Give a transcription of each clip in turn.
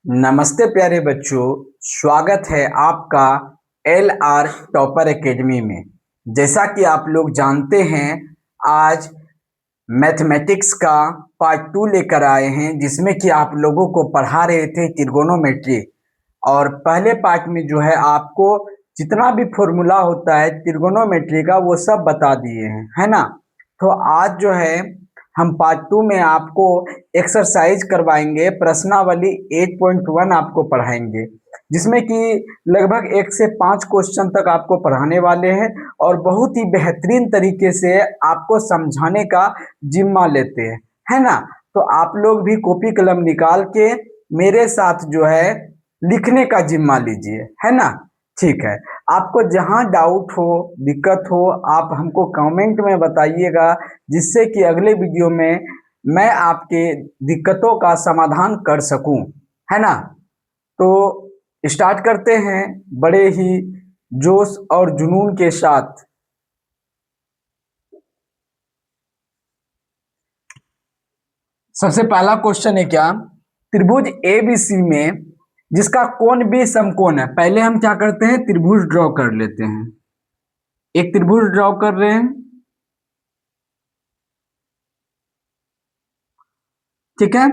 नमस्ते प्यारे बच्चों। स्वागत है आपका एल आर टॉपर एकेडमी में। जैसा कि आप लोग जानते हैं, आज मैथमेटिक्स का पार्ट 2 लेकर आए हैं, जिसमें कि आप लोगों को पढ़ा रहे थे त्रिगोनोमेट्री। और पहले पार्ट में जो है आपको जितना भी फॉर्मूला होता है त्रिगोनोमेट्री का वो सब बता दिए हैं, है ना। तो आज जो है हम पार्ट 2 में आपको एक्सरसाइज करवाएंगे, प्रश्नावली 8.1 आपको पढ़ाएंगे, जिसमें कि लगभग 1 से 5 क्वेश्चन तक आपको पढ़ाने वाले हैं और बहुत ही बेहतरीन तरीके से आपको समझाने का जिम्मा लेते हैं, है ना। तो आप लोग भी कॉपी कलम निकाल के मेरे साथ जो है लिखने का जिम्मा लीजिए, है ना। ठीक है, आपको जहां डाउट हो, दिक्कत हो, आप हमको कमेंट में बताइएगा, जिससे कि अगले वीडियो में मैं आपके दिक्कतों का समाधान कर सकूं, है ना। तो स्टार्ट करते हैं बड़े ही जोश और जुनून के साथ। सबसे पहला क्वेश्चन है क्या, त्रिभुज एबीसी में जिसका कोण भी समकोण है। पहले हम क्या करते हैं, त्रिभुज ड्रॉ कर लेते हैं। एक त्रिभुज ड्रॉ कर रहे हैं, ठीक है।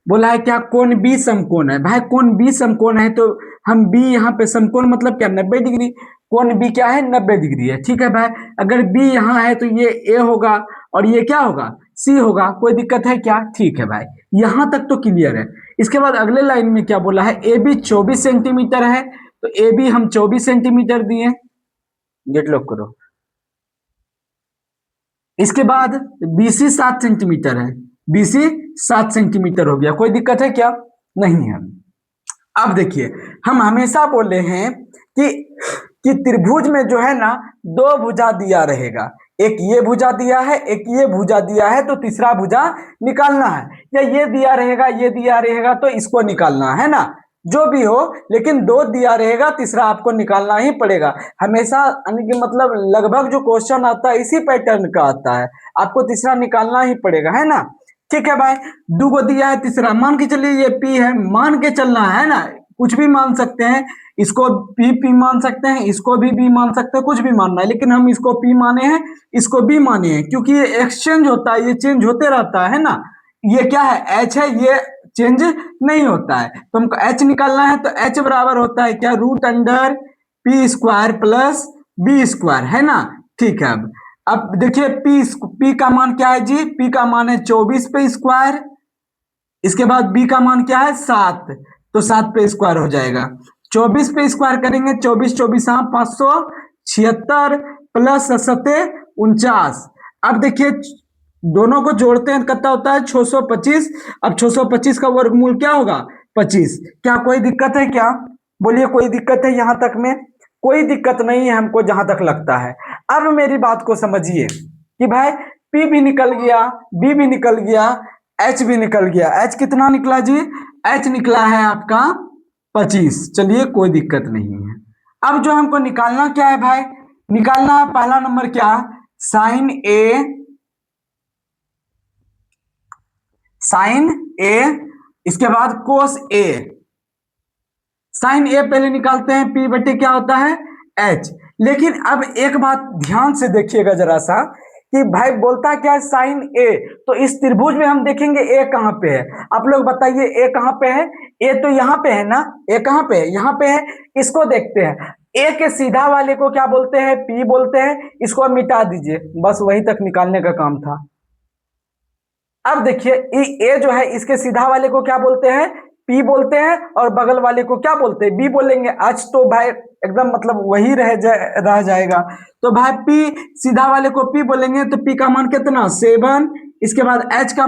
बोला है क्या, कोण बी समकोण है। भाई कोण बी समकोण है तो हम बी यहाँ पे समकोण मतलब क्या, 90 डिग्री। कोण बी क्या है, 90 डिग्री है, ठीक है भाई। अगर बी यहाँ है तो ये ए होगा और ये क्या होगा, सी होगा। कोई दिक्कत है क्या, ठीक है भाई, यहां तक तो क्लियर है। इसके बाद अगले लाइन में क्या बोला है, ए बी 24 सेंटीमीटर है, तो ए बी हम 24 सेंटीमीटर दिए। गेट लॉक करो। इसके बाद बीसी 7 सेंटीमीटर है, बीसी 7 सेंटीमीटर हो गया। कोई दिक्कत है क्या, नहीं है। अब देखिए, हम हमेशा बोले हैं कि त्रिभुज में जो है ना दो भुजा दिया रहेगा। एक ये भुजा दिया है, एक ये भुजा दिया है, तो तीसरा भुजा निकालना है। या ये दिया रहेगा, ये दिया रहेगा, तो इसको निकालना है ना। जो भी हो, लेकिन दो दिया रहेगा, तीसरा आपको निकालना ही पड़ेगा हमेशा। यानी कि मतलब लगभग जो क्वेश्चन आता है इसी पैटर्न का आता है, आपको तीसरा निकालना ही पड़ेगा, है ना। ठीक है भाई, दो को दिया है, तीसरा मान के चलिए ये पी है, मान के चलना है ना। कुछ भी मान सकते हैं, इसको पी पी मान सकते हैं, इसको भी बी मान सकते हैं, कुछ भी मानना है, लेकिन हम इसको पी माने हैं, इसको बी माने हैं, क्योंकि ये एक्सचेंज होता है, ये चेंज होते रहता है ना। ये क्या है, एच है, ये चेंज नहीं होता है। तो हमको एच निकालना है, तो एच बराबर होता है क्या, root under P square plus B square, है ना। ठीक है। अब देखिए पी का मान क्या है जी, पी का मान है 24 पे स्क्वायर। इसके बाद बी का मान क्या है, 7, तो 7 पे स्क्वायर हो जाएगा। 24 पे स्क्वायर करेंगे, 24 24 हाँ 576 प्लस 7 49। अब देखिए दोनों को जोड़ते हैं, कितना होता है 625। अब 625 का वर्गमूल क्या होगा, 25। क्या कोई दिक्कत है क्या, बोलिए कोई दिक्कत है यहां तक में। कोई दिक्कत नहीं है हमको जहां तक लगता है। अब मेरी बात को समझिए कि भाई पी भी निकल गया, बी भी निकल गया, एच भी निकल गया। एच कितना निकला जी, एच निकला है आपका 25। चलिए कोई दिक्कत नहीं है। अब जो हमको निकालना क्या है भाई, निकालना है पहला नंबर क्या, साइन ए, साइन ए, इसके बाद कोस ए। साइन ए पहले निकालते हैं, पी बटे क्या होता है, एच। लेकिन अब एक बात ध्यान से देखिएगा जरा सा, कि भाई बोलता क्या है साइन ए, तो इस त्रिभुज में हम देखेंगे ए कहां पे है। आप लोग बताइए ए कहां पे है, ए तो यहां पे है ना, ए कहां पे है, यहां पे है। इसको देखते हैं, ए के सीधा वाले को क्या बोलते हैं, पी बोलते हैं। इसको मिटा दीजिए, बस वहीं तक निकालने का काम था। अब देखिए ए जो है इसके सीधा वाले को क्या बोलते हैं, पी बोलते हैं, और बगल वाले को क्या बोलते हैं, बी बोलेंगे। आज तो भाई एकदम मतलब वही रह जाएगा। तो भाई पी सीधा वाले को पी बोलेंगे, तो पी का मान कितना, 7। इसके बाद एच का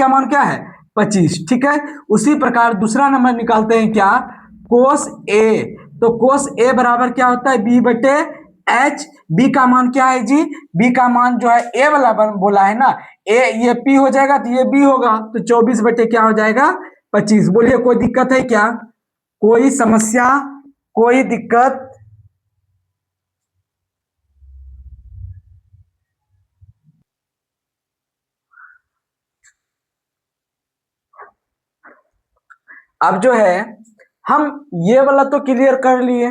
मान क्या है, 25, ठीक है। उसी प्रकार दूसरा नंबर निकालते हैं क्या, कोस ए। तो कोस ए बराबर क्या होता है, बी बटे एच। बी का मान क्या है जी, बी का मान जो है ए वाला बोला है ना, ए ये पी हो जाएगा तो ये बी होगा, तो 24 बटे क्या हो जाएगा, 25। बोलिए कोई दिक्कत है क्या, कोई समस्या, कोई दिक्कत। अब जो है हम ये वाला तो क्लियर कर लिए,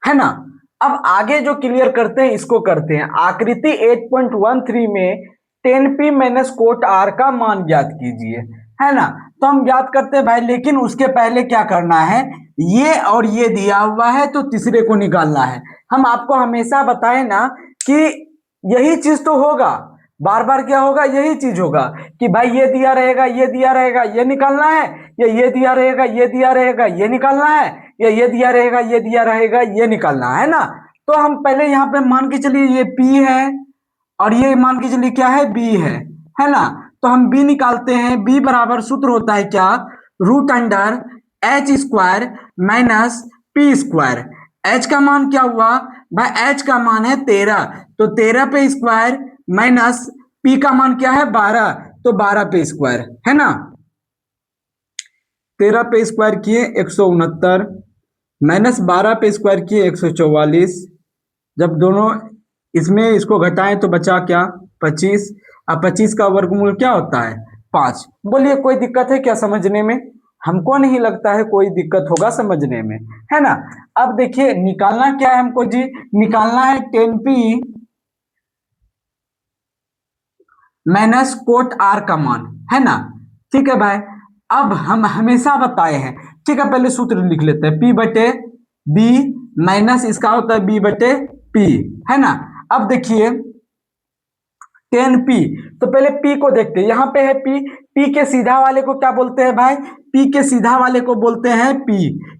है ना। अब आगे जो क्लियर करते हैं इसको करते हैं। आकृति 8.13 में 10p माइनस कोट r का मान ज्ञात कीजिए, है ना। तो हम ज्ञात करते हैं भाई, लेकिन उसके पहले क्या करना है, ये और ये दिया हुआ है तो तीसरे को निकालना है। हम आपको हमेशा बताएं ना कि यही चीज तो होगा, बार बार क्या होगा, यही चीज होगा कि भाई ये दिया रहेगा, ये दिया रहेगा, ये निकालना है, या ये दिया रहेगा, ये दिया रहेगा, ये निकालना है, या ये दिया रहेगा, ये दिया रहेगा, ये निकालना है ना। तो हम पहले यहाँ पे मान के चलिए ये P है और ये मान के चलिए क्या है, B है ना। तो हम B निकालते हैं। B बराबर सूत्र होता है क्या, root under H square minus P square. H का मान क्या हुआ भाई, एच का मान है 13, तो 13 पे स्क्वायर माइनस पी का मान क्या है 12, तो 12 पे स्क्वायर, है ना। 13 पे स्क्वायर किए 169, माइनस 12 पे स्क्वायर किए 144। जब दोनों इसमें इसको घटाएं तो बचा क्या, 25। अब 25 का वर्गमूल क्या होता है, 5। बोलिए कोई दिक्कत है क्या समझने में, हमको नहीं लगता है कोई दिक्कत होगा समझने में, है ना। अब देखिए निकालना क्या है हमको जी, निकालना है 10p माइनस कोट r का मान, है ना। ठीक है भाई, अब हम हमेशा बताए हैं, ठीक है। पहले सूत्र लिख लेते हैं, p बटे b माइनस इसका होता है b बटे p, है ना। अब देखिए 10p, तो पहले p को देखते हैं, यहाँ पे है p के सीधा वाले को क्या बोलते हैं भाई, p के सीधा वाले को बोलते हैं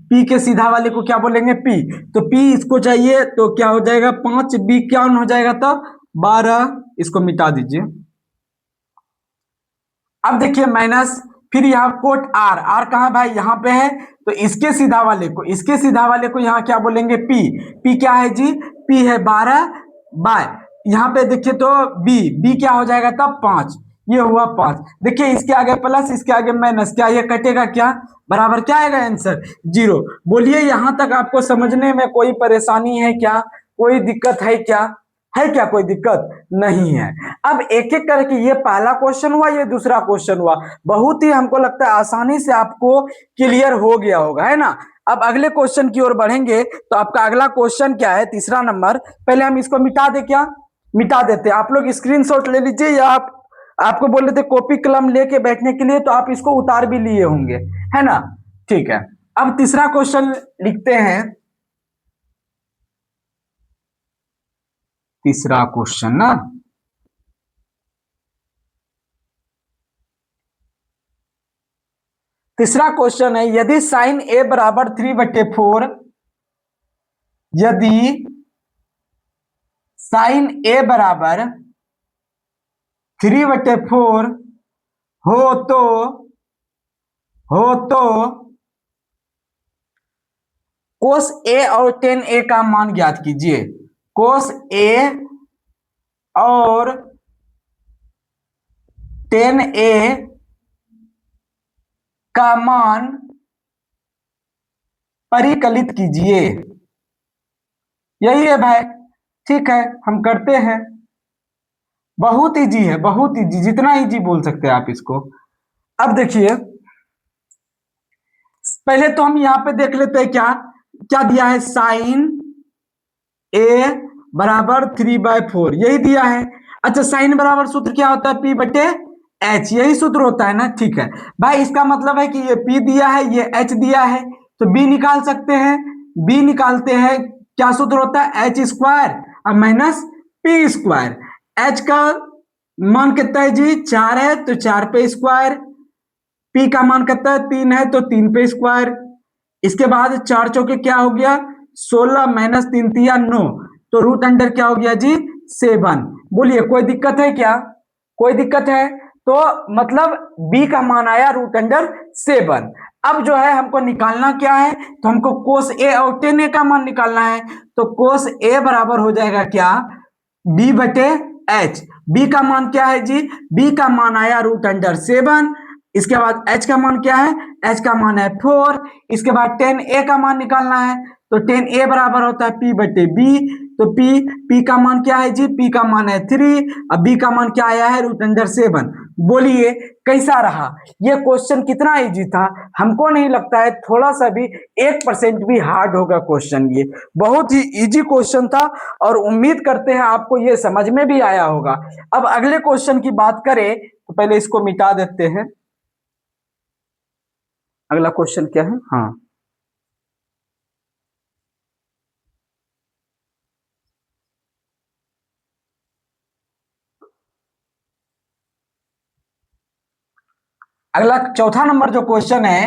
p के सीधा वाले को क्या बोलेंगे p। तो p इसको चाहिए तो क्या हो जाएगा 5, b क्या हो जाएगा तब 12, इसको मिटा दीजिए। अब देखिए माइनस, फिर यहाँ कोट r, r कहाँ भाई यहाँ पे है, तो इसके सीधा वाले को, इसके सीधा वाले को यहाँ क्या बोलेंगे p क्या है जी, p है 12 बाय, यहाँ पे देखिए तो b क्या हो जाएगा तब 5, ये हुआ 5। देखिए इसके आगे प्लस, इसके आगे माइनस, क्या ये कटेगा क्या, बराबर क्या आएगा आंसर 0। बोलिए यहाँ तक आपको समझने में कोई परेशानी है क्या, कोई दिक्कत है क्या कोई दिक्कत नहीं है। अब एक एक करके, ये पहला क्वेश्चन हुआ, ये दूसरा क्वेश्चन हुआ, बहुत ही हमको लगता है आसानी से आपको क्लियर हो गया होगा, है ना। अब अगले क्वेश्चन की ओर बढ़ेंगे, तो आपका अगला क्वेश्चन क्या है, तीसरा नंबर। पहले हम इसको मिटा दे, क्या मिटा देते, आप लोग स्क्रीनशॉट ले लीजिए, या आपको बोल रहे थे कॉपी कलम लेके बैठने के लिए, तो आप इसको उतार भी लिए होंगे, है ना। ठीक है, अब तीसरा क्वेश्चन लिखते हैं, तीसरा क्वेश्चन ना, तीसरा क्वेश्चन है, यदि साइन ए बराबर 3/4, यदि साइन ए बराबर 3/4 हो तो कोस ए और टेन ए का मान ज्ञात कीजिए। कोस ए और टेन ए का मान परिकलित कीजिए। यही है भाई, ठीक है हम करते हैं। बहुत इजी है, बहुत इजी, जितना इजी बोल सकते हैं आप इसको। अब देखिए पहले तो हम यहाँ पे देख लेते हैं, क्या क्या दिया है, साइन ए बराबर 3/4, यही दिया है। अच्छा साइन बराबर सूत्र क्या होता है, P/H, यही सूत्र होता है ना। ठीक है भाई, इसका मतलब है कि ये P दिया है, ये H दिया है, तो B निकाल सकते हैं। B निकालते हैं, क्या सूत्र होता है, H स्क्वायर और माइनस P स्क्वायर। H का मान कितना है जी, 4 है, तो 4 पे स्क्वायर। P का मान कितना है, 3 है, तो 3 पे स्क्वायर। इसके बाद 4 चौके क्या हो गया 16, माइनस 3 तिया 9, तो रूट अंडर क्या हो गया जी 7। बोलिए कोई दिक्कत है क्या, कोई दिक्कत है, तो मतलब B का मान आया रूट अंडर 7। अब जो है हमको निकालना क्या है, तो हमको कोस ए और टेन ए का मान निकालना है। तो कोस ए बराबर हो जाएगा क्या, B/H। B का मान क्या है जी, B का मान आया रूट अंडर 7। इसके बाद H का मान क्या है, H का मान है 4। इसके बाद 10A का मान निकालना है, तो टेन ए बराबर होता है पी बटे बी। तो पी का मान क्या है जी? पी का मान है 3। अब बी का मान क्या आया है? √7। बोलिए कैसा रहा ये क्वेश्चन? कितना इजी था? हमको नहीं लगता है थोड़ा सा भी 1% भी हार्ड होगा क्वेश्चन। ये बहुत ही इजी क्वेश्चन था और उम्मीद करते हैं आपको ये समझ में भी आया होगा। अब अगले क्वेश्चन की बात करें तो पहले इसको मिटा देते हैं। अगला क्वेश्चन क्या है? हाँ, अगला चौथा नंबर जो क्वेश्चन है,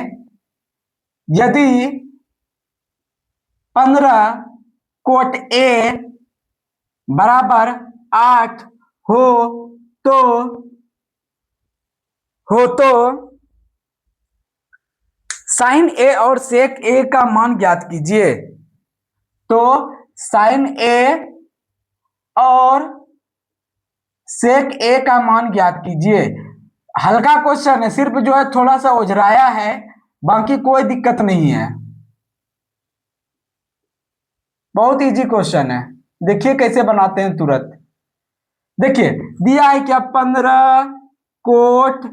यदि 15 कोट ए बराबर 8 हो तो साइन ए और सेक ए का मान ज्ञात कीजिए। तो साइन ए और सेक ए का मान ज्ञात कीजिए। हल्का क्वेश्चन है, सिर्फ जो है थोड़ा सा उजराया है, बाकी कोई दिक्कत नहीं है। बहुत इजी क्वेश्चन है, देखिए कैसे बनाते हैं तुरंत। देखिए दिया है क्या? 15 cot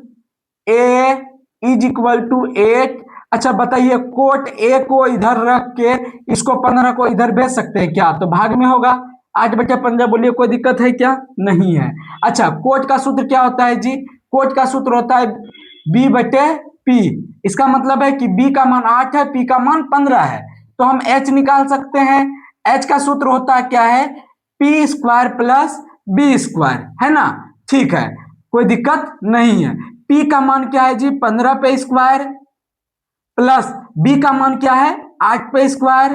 A is equal to 8। अच्छा बताइए, कोट ए को इधर रख के इसको 15 को इधर भेज सकते हैं क्या? तो भाग में होगा 8/15। बोलिए कोई दिक्कत है क्या? नहीं है। अच्छा, कोट का सूत्र क्या होता है जी? कोट का सूत्र होता है बी बटे पी। इसका मतलब है कि बी का मान 8 है, पी का मान 15 है। तो हम एच निकाल सकते हैं। एच का सूत्र होता है क्या है? P square plus B square, है ना? ठीक है, कोई दिक्कत नहीं है। पी का मान क्या है जी? 15 पे स्क्वायर प्लस बी का मान क्या है? 8 पे स्क्वायर।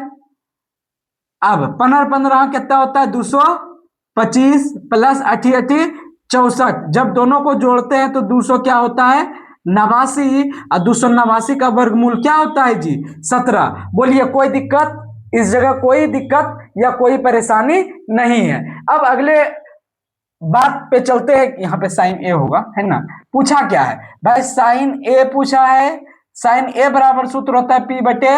अब 15 कितना होता है? 225 प्लस 88 64। जब दोनों को जोड़ते हैं तो 200 क्या होता है? 89। और 289 का वर्गमूल क्या होता है जी? 17। बोलिए कोई दिक्कत? इस जगह कोई दिक्कत या कोई परेशानी नहीं है। अब अगले बात पे चलते हैं। यहाँ पे साइन ए होगा, है ना? पूछा क्या है भाई? साइन ए पूछा है। साइन ए बराबर सूत्र होता है पी बटे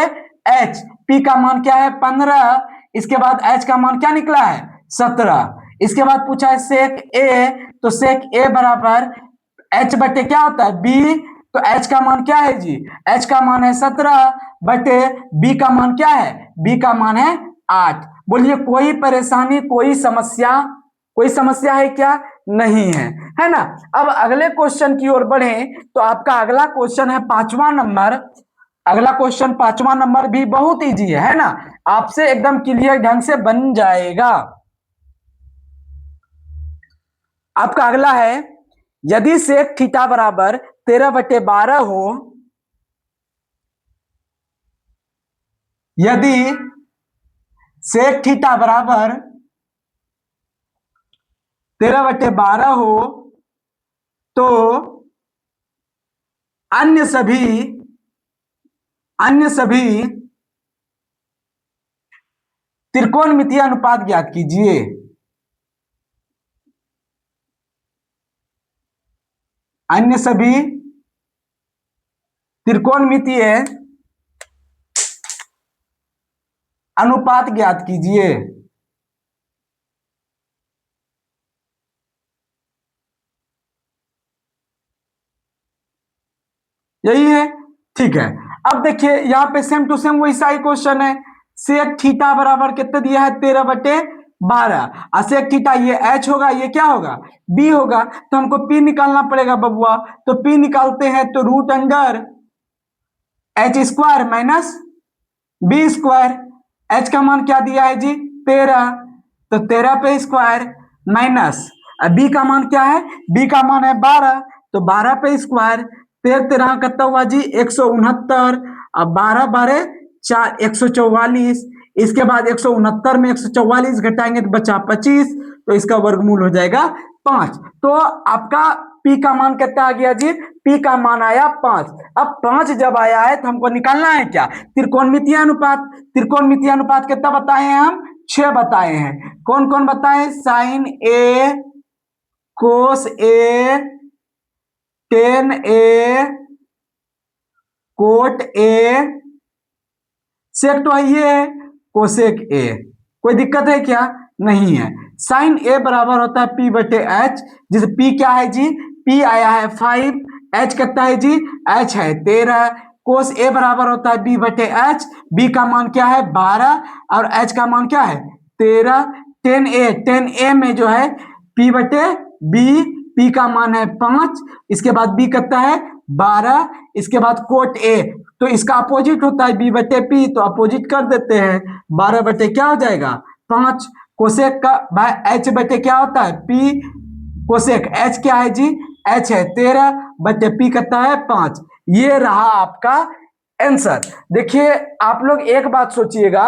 एच। पी का मान क्या है? 15। इसके बाद एच का मान क्या निकला है? 17। इसके बाद पूछा है सेक ए। तो सेक ए बराबर एच बटे क्या होता है? बी। तो एच का मान क्या है जी? एच का मान है 17 बटे बी का मान क्या है? बी का मान है 8। बोलिए कोई परेशानी, कोई समस्या? कोई समस्या है क्या? नहीं है, है ना? अब अगले क्वेश्चन की ओर बढ़े तो आपका अगला क्वेश्चन है 5वां नंबर। अगला क्वेश्चन 5वां नंबर भी बहुत इजी है ना? आपसे एकदम क्लियर ढंग से बन जाएगा। आपका अगला है, यदि सेक थीटा बराबर 13/12 हो, यदि सेक थीटा बराबर 13/12 हो तो अन्य सभी त्रिकोणमितीय अनुपात ज्ञात कीजिए। अन्य सभी त्रिकोणमितीय अनुपात ज्ञात कीजिए। यही है, ठीक है। अब देखिए यहाँ पे सेम टू सेम वैसा ही क्वेश्चन है। सेक थीटा बराबर कितना दिया है? 13/12। और सेक थीटा ये एच होगा, ये क्या होगा? बी होगा। तो हमको पी निकालना पड़ेगा बबुआ। तो पी निकालते हैं तो √एच² माइनस बी स्क्वायर। एच का मान क्या दिया है जी? 13। तो 13 पे स्क्वायर माइनस बी का मान क्या है? बी का मान है 12। तो 12 पे स्क्वायर। 13 कितना हुआ जी? 169। अब 12 4 144। इसके बाद 169 में 144 घटाएंगे तो बचा 25। तो इसका वर्गमूल हो जाएगा 5। तो आपका पी का मान कितना आ गया जी? पी का मान आया 5। अब 5 जब आया है तो हमको निकालना है क्या? त्रिकोणमितीय अनुपात। त्रिकोणमितीय अनुपात कितना बताए हैं हम? 6 बताए हैं। कौन कौन बताए? Sine A, cos A, tan A, cot A, sec तो ये है, कोसेक ए। कोई दिक्कत है क्या? नहीं है। साइन ए बराबर होता है पी बटे एच, जिसे पी क्या है जी? पी आया है 5, एच कितना है जी? एच है 13। कोस ए बराबर होता है बी बटे एच, बी का मान क्या है? 12 और एच का मान क्या है? 13। टेन ए में जो है पी बटे बी, पी का मान है 5, इसके बाद बी कितना है? 12, इसके बाद कोट ए, तो इसका अपोजिट होता है बी बटे पी, तो अपोजिट कर देते हैं। 12 बटे क्या हो जाएगा? 5। कोसेक का भाई एच बटे क्या होता है? पी कोसेक एच क्या है जी? एच है 13 बटे पी कितना है? 5। ये रहा आपका आंसर। देखिए आप लोग एक बात सोचिएगा,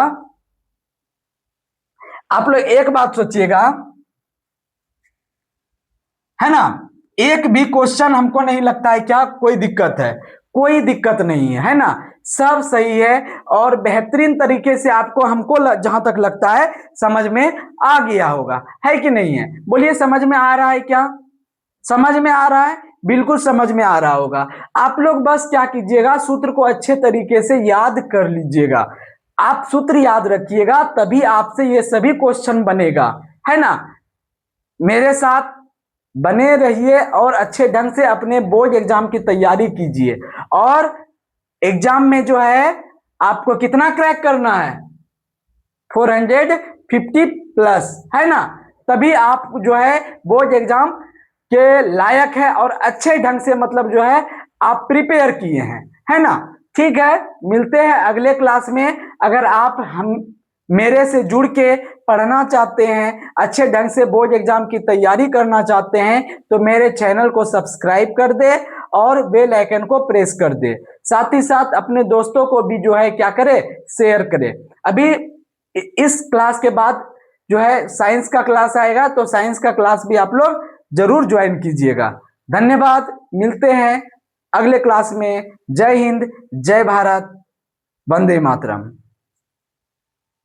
आप लोग एक बात सोचिएगा, है ना, एक भी क्वेश्चन हमको नहीं लगता है क्या कोई दिक्कत है? कोई दिक्कत नहीं है, है ना, सब सही है और बेहतरीन तरीके से आपको हमको जहां तक लगता है समझ में आ गया होगा, है कि नहीं है? बोलिए समझ में आ रहा है क्या? समझ में आ रहा है? बिल्कुल समझ में आ रहा होगा। आप लोग बस क्या कीजिएगा, सूत्र को अच्छे तरीके से याद कर लीजिएगा। आप सूत्र याद रखिएगा तभी आपसे ये सभी क्वेश्चन बनेगा, है ना। मेरे साथ बने रहिए और अच्छे ढंग से अपने बोर्ड एग्जाम की तैयारी कीजिए। और एग्जाम में जो है आपको कितना क्रैक करना है? 450 प्लस, है ना, तभी आप जो है बोर्ड एग्जाम के लायक है और अच्छे ढंग से मतलब जो है आप प्रिपेयर किए हैं, है ना। ठीक है, मिलते हैं अगले क्लास में। अगर आप हम मेरे से जुड़ के पढ़ना चाहते हैं, अच्छे ढंग से बोर्ड एग्जाम की तैयारी करना चाहते हैं, तो मेरे चैनल को सब्सक्राइब कर दे और बेल आइकन को प्रेस कर दे। साथ ही साथ अपने दोस्तों को भी जो है क्या करे, शेयर करे। अभी इस क्लास के बाद जो है साइंस का क्लास आएगा, तो साइंस का क्लास भी आप लोग जरूर ज्वाइन कीजिएगा। धन्यवाद, मिलते हैं अगले क्लास में। जय हिंद, जय भारत, वंदे मातरम।